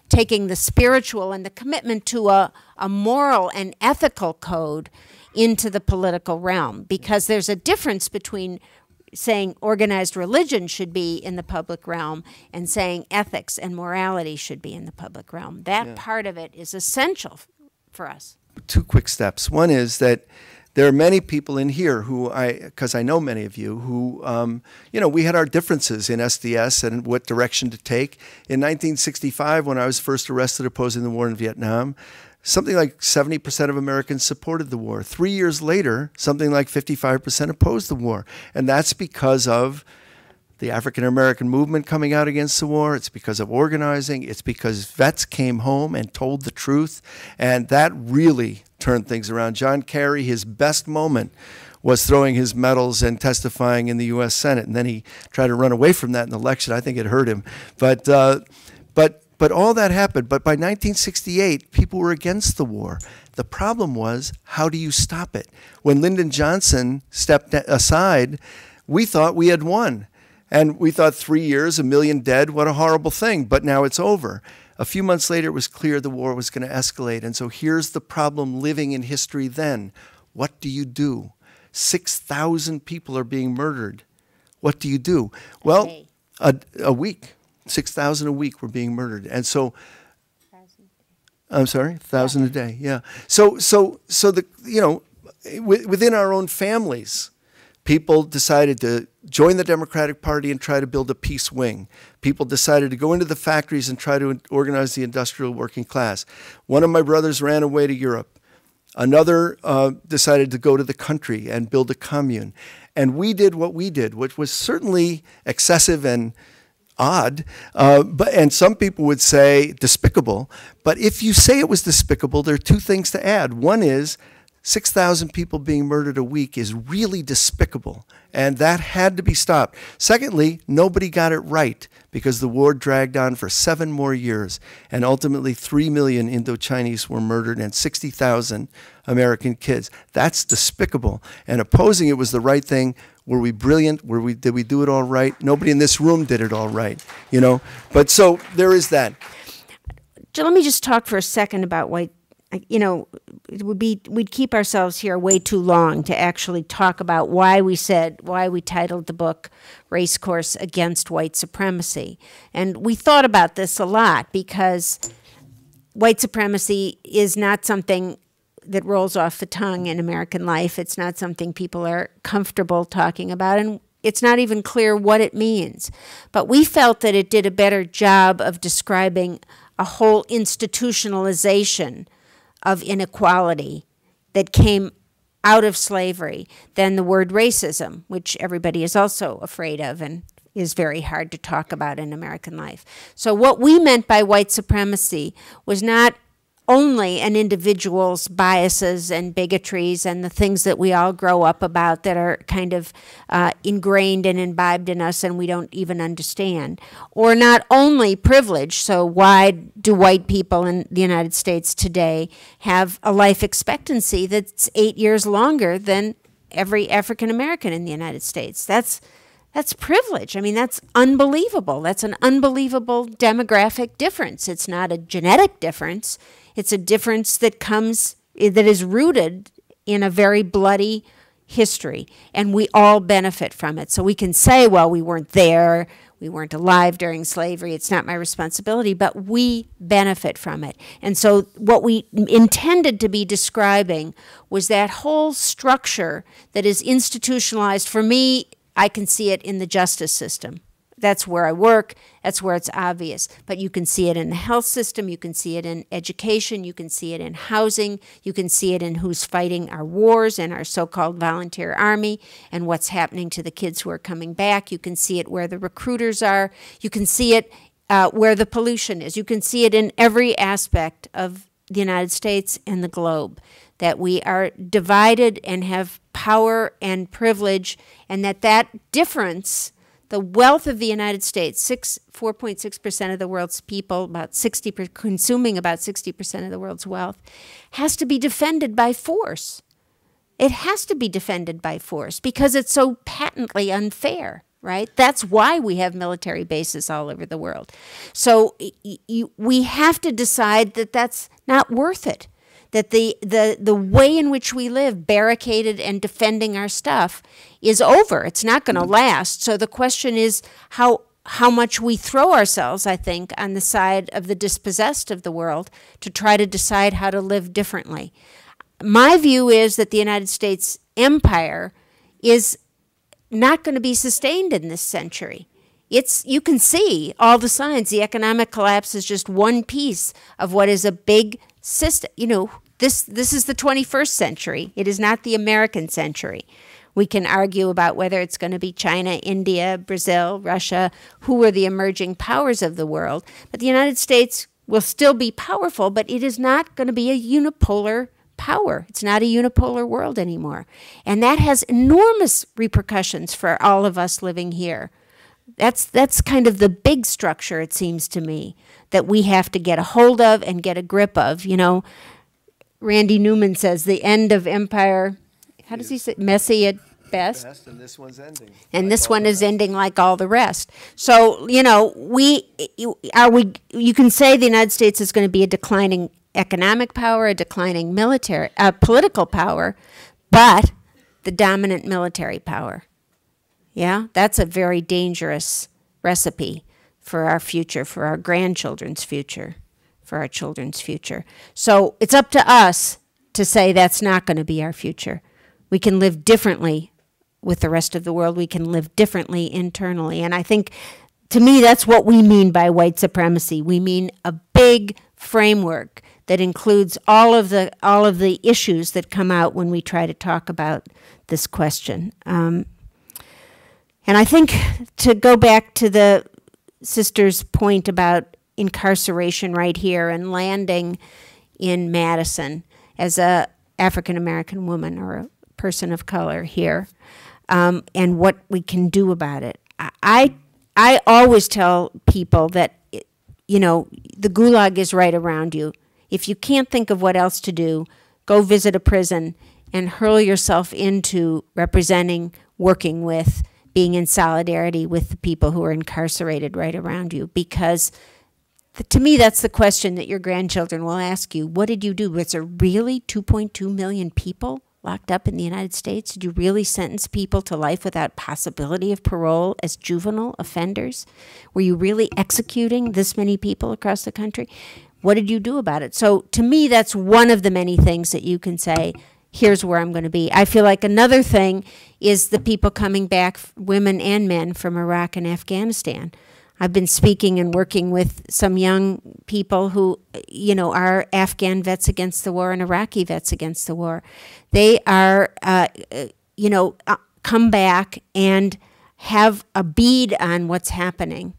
S1: taking the spiritual and the commitment to a moral and ethical code into the political realm, because there's a difference between saying organized religion should be in the public realm and saying ethics and morality should be in the public realm. That part of it is essential for us.
S2: 2 quick steps. One is that there are many people in here who because I know many of you, who, we had our differences in SDS and what direction to take. In 1965, when I was first arrested opposing the war in Vietnam, something like 70% of Americans supported the war. 3 years later, something like 55% opposed the war. And that's because of the African American movement coming out against the war. It's because of organizing. It's because vets came home and told the truth. And that really turned things around. John Kerry, his best moment was throwing his medals and testifying in the U.S. Senate. And then he tried to run away from that in the election. I think it hurt him. But all that happened. But by 1968, people were against the war. The problem was, how do you stop it? When Lyndon Johnson stepped aside, we thought we had won. And we thought 3 years, 1 million dead, what a horrible thing. But now it's over. A few months later, it was clear the war was going to escalate. And so here's the problem living in history then. What do you do? 6,000 people are being murdered. What do you do? Well, a week. 6,000 a week were being murdered. And so, I'm sorry, 1,000 a day, yeah. So within our own families, people decided to join the Democratic Party and try to build a peace wing. People decided to go into the factories and try to organize the industrial working class. One of my brothers ran away to Europe. Another decided to go to the country and build a commune. And we did what we did, which was certainly excessive and odd, and some people would say despicable. But if you say it was despicable, there are two things to add. One is 6,000 people being murdered a week is really despicable, and that had to be stopped. Secondly, nobody got it right because the war dragged on for 7 more years, and ultimately 3 million Indo-Chinese were murdered and 60,000 American kids. That's despicable, and opposing it was the right thing. Were we brilliant? Did we do it all right? Nobody in this room did it all right, you know. But so there is that.
S1: Let me just talk for a second about white. You know, we'd keep ourselves here way too long to actually talk about why we titled the book Race Course Against White Supremacy. And we thought about this a lot because white supremacy is not something that rolls off the tongue in American life. It's not something people are comfortable talking about, and it's not even clear what it means. But we felt that it did a better job of describing a whole institutionalization of inequality that came out of slavery than the word racism, which everybody is also afraid of and is very hard to talk about in American life. So what we meant by white supremacy was not only an individual's biases and bigotries and the things that we all grow up about that are kind of ingrained and imbibed in us and we don't even understand. Or not only privilege, so why do white people in the United States today have a life expectancy that's 8 years longer than every African American in the United States? That's privilege. I mean, that's unbelievable. That's an unbelievable demographic difference. It's not a genetic difference. It's a difference that is rooted in a very bloody history, and we all benefit from it. So we can say, well, we weren't there, we weren't alive during slavery, it's not my responsibility, but we benefit from it. And so what we intended to be describing was that whole structure that is institutionalized. For me, I can see it in the justice system. That's where I work. That's where it's obvious. But you can see it in the health system. You can see it in education. You can see it in housing. You can see it in who's fighting our wars and our so-called volunteer army and what's happening to the kids who are coming back. You can see it where the recruiters are. You can see it where the pollution is. You can see it in every aspect of the United States and the globe, that we are divided and have power and privilege, and that difference, the wealth of the United States, 4.6% of the world's people, consuming about 60% of the world's wealth, has to be defended by force. It has to be defended by force because it's so patently unfair, right? That's why we have military bases all over the world. So we have to decide that that's not worth it, that the way in which we live, barricaded and defending our stuff, is over. It's not going to last. So the question is how much we throw ourselves, I think, on the side of the dispossessed of the world to try to decide how to live differently. My view is that the United States empire is not going to be sustained in this century. You can see all the signs. The economic collapse is just one piece of what is a big system. You know, this is the 21st century. It is not the American century. We can argue about whether it's going to be China, India, Brazil, Russia, who are the emerging powers of the world. But the United States will still be powerful, but it is not going to be a unipolar power. It's not a unipolar world anymore. And that has enormous repercussions for all of us living here. That's kind of the big structure, it seems to me, that we have to get a hold of and get a grip of. You know, Randy Newman says the end of empire, how does he say, messy at best?
S2: And this one's ending.
S1: And this one is ending like all the rest. So, you know, you can say the United States is going to be a declining economic power, a declining military, political power, but the dominant military power. Yeah, that's a very dangerous recipe for our future, for our grandchildren's future, for our children's future. So it's up to us to say that's not going to be our future. We can live differently with the rest of the world. We can live differently internally. And I think, to me, that's what we mean by white supremacy. We mean a big framework that includes all of the issues that come out when we try to talk about this question. And I think, to go back to the sister's point about incarceration right here and landing in Madison as a African-American woman or a person of color here, and what we can do about it. I always tell people that, you know, the gulag is right around you. If you can't think of what else to do, go visit a prison and hurl yourself into representing, working with, being in solidarity with the people who are incarcerated right around you. Because to me, that's the question that your grandchildren will ask you. What did you do? Was there really 2.2 million people locked up in the United States? Did you really sentence people to life without possibility of parole as juvenile offenders? Were you really executing this many people across the country? What did you do about it? So to me, that's one of the many things that you can say, here's where I'm going to be. I feel like another thing is the people coming back, women and men, from Iraq and Afghanistan. I've been speaking and working with some young people who, you know, are Afghan vets against the war and Iraqi vets against the war. They are, you know, come back and have a bead on what's happening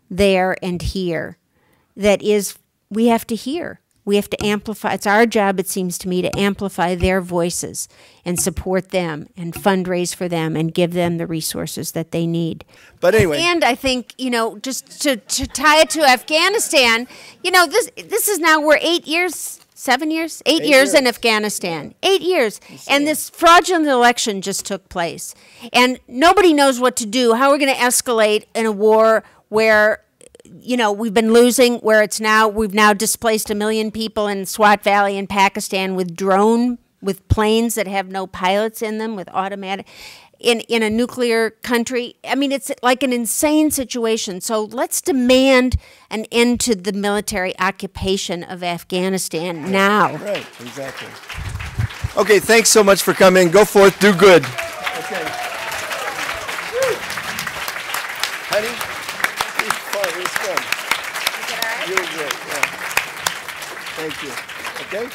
S1: there and here. That is, we have to hear. We have to amplify. It's our job, it seems to me, to amplify their voices and support them and fundraise for them and give them the resources that they need.
S2: But anyway.
S1: And I think, you know, just to tie it to Afghanistan, you know, this is now, we're 8 years, 7 years? 8 years in Afghanistan. 8 years. And this fraudulent election just took place. And nobody knows what to do. How are we going to escalate in a war where, you know, we've been losing, where we've now displaced 1 million people in Swat Valley in Pakistan with planes that have no pilots in them, with automatic, in a nuclear country. I mean, it's like an insane situation. So let's demand an end to the military occupation of Afghanistan now.
S2: Right, exactly. Okay, thanks so much for coming. Go forth, do good. Okay. Honey? You were great, yeah. Thank you. Okay?